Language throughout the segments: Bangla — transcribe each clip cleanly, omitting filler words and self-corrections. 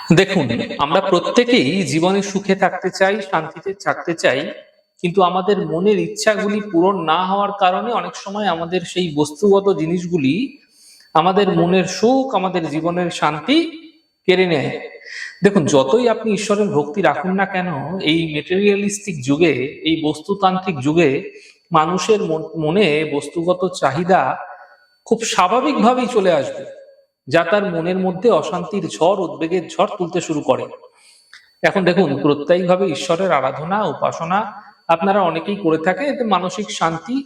দেখুন, আমরা প্রত্যেকেই জীবনে সুখে থাকতে চাই, শান্তিতে থাকতে চাই। কিন্তু আমাদের মনের ইচ্ছাগুলি পূরণ না হওয়ার কারণে অনেক সময় আমাদের সেই বস্তুগত জিনিসগুলি আমাদের মনের সুখ, আমাদের জীবনের শান্তি কেড়ে নেয়। দেখুন, যতই আপনি ঈশ্বরের ভক্তি রাখুন না কেন, এই মেটেরিয়ালিস্টিক যুগে, এই বস্তুতান্ত্রিক যুগে মানুষের মনে বস্তুগত চাহিদা খুব স্বাভাবিকভাবেই চলে আসবে, যা তার মনের মধ্যে অশান্তির ঝড়, উদ্বেগের ঝড় তুলতে শুরু করে। এখন দেখুন, প্রত্যয়িকভাবে ঈশ্বরের আরাধনা, উপাসনা আপনারা অনেকেই করে থাকে, এতে মানসিক শান্তি,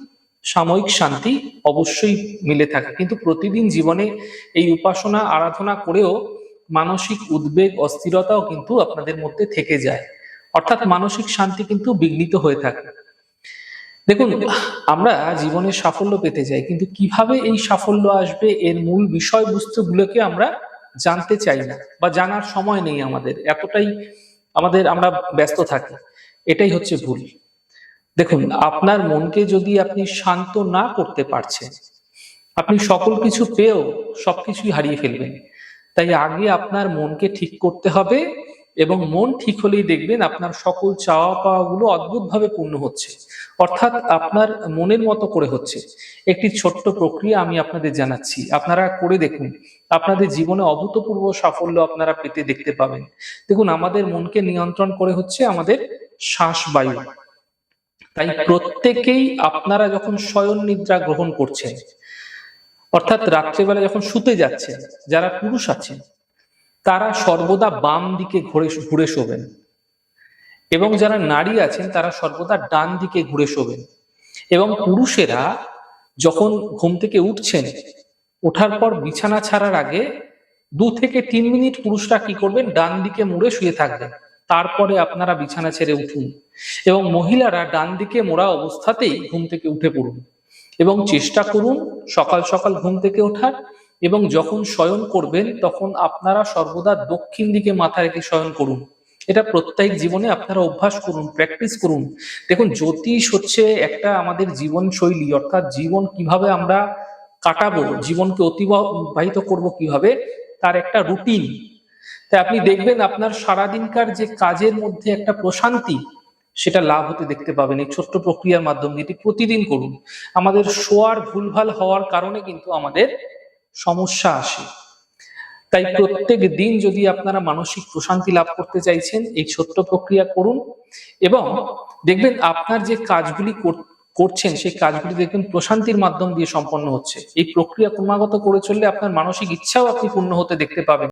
সাময়িক শান্তি অবশ্যই মিলে থাকে। কিন্তু প্রতিদিন জীবনে এই উপাসনা আরাধনা করেও মানসিক উদ্বেগ, অস্থিরতাও কিন্তু আপনাদের মধ্যে থেকে যায়। অর্থাৎ মানসিক শান্তি কিন্তু বিঘ্নিত হয়ে থাকে। দেখুন, আমরা জীবনে সাফল্য পেতে চাই, কিন্তু কিভাবে এই সাফল্য আসবে এর মূল বিষয়বস্তুগুলোকে আমরা জানতে চাই না, বা জানার সময় নেই আমাদের, এতটাই আমরা ব্যস্ত থাকি। এটাই হচ্ছে ভুল। দেখুন, আপনার মনকে যদি আপনি শান্ত না করতে পারছেন, আপনি সকল কিছু পেয়েও সবকিছুই হারিয়ে ফেলবেন। তাই আগে আপনার মনকে ঠিক করতে হবে, এবং মন ঠিক হলেই দেখবেন আপনার সকল চাওয়া পাওয়া গুলো অদ্ভুত ভাবে পূর্ণ হচ্ছে। অর্থাৎ আপনার মনের মতো করে হচ্ছে। একটি ছোট্ট প্রক্রিয়া আমি আপনাদের জানাচ্ছি, আপনারা করে দেখুন। আপনাদের জীবনে অভূতপূর্ব সাফল্য আপনারা পেতে দেখতে পাবেন। দেখুন, আমাদের মনকে নিয়ন্ত্রণ করে হচ্ছে আমাদের শ্বাস বায়ু। তাই প্রত্যেকেই আপনারা যখন শয়ন নিদ্রা গ্রহণ করছেন, অর্থাৎ রাত্রেবেলা যখন শুতে যাচ্ছেন, যারা পুরুষ আছেন তারা সর্বদা বাম দিকে ঘুরে ঘুরে শোবেন, এবং যারা নারী আছেন তারা সর্বদা ডান দিকে ঘুরে শোবেন। এবং পুরুষেরা যখন ঘুম থেকে উঠছেন, ওঠার পর বিছানা ছাড়ার আগে 2 থেকে 3 মিনিট পুরুষরা কি করবেন, ডান দিকে মুড়ে শুয়ে থাকবেন। তারপরে আপনারা বিছানা ছেড়ে উঠুন, এবং মহিলারা ডান দিকে মোড়া অবস্থাতেই ঘুম থেকে উঠে পড়ুন। এবং চেষ্টা করুন সকাল সকাল ঘুম থেকে ওঠার, এবং যখন শয়ন করবেন তখন আপনারা সর্বদা দক্ষিণ দিকে মাথা রেখে শয়ন করুন। এটা প্রত্যেক জীবনে আপনারা অভ্যাস করুন, প্র্যাকটিস করুন। দেখুন, জ্যোতিষ হচ্ছে একটা আমাদের জীবন শৈলী, অর্থাৎ জীবন কিভাবে আমরা কাটাবো, জীবনকে অতিবাহিত করব কিভাবে, তার একটা রুটিন। তাই আপনি দেখবেন আপনার সারাদিনকার যে কাজের মধ্যে একটা প্রশান্তি, সেটা লাভ হতে দেখতে পাবেন এই ছোট্ট প্রক্রিয়ার মাধ্যমে। এটি প্রতিদিন করুন। আমাদের শোয়ার ভুলভাল হওয়ার কারণে কিন্তু আমাদের সমস্যা আসে। তাই প্রত্যেক দিন যদি আপনারা মানসিক প্রশান্তি লাভ করতে চাইছেন, এই ছোট্ট প্রক্রিয়া করুন, এবং দেখবেন আপনার যে কাজগুলি করছেন সেই কাজগুলি দেখবেন প্রশান্তির মাধ্যম দিয়ে সম্পন্ন হচ্ছে। এই প্রক্রিয়া ক্রমাগত করে চললে আপনার মানসিক ইচ্ছাও আপনি পূর্ণ হতে দেখতে পাবেন।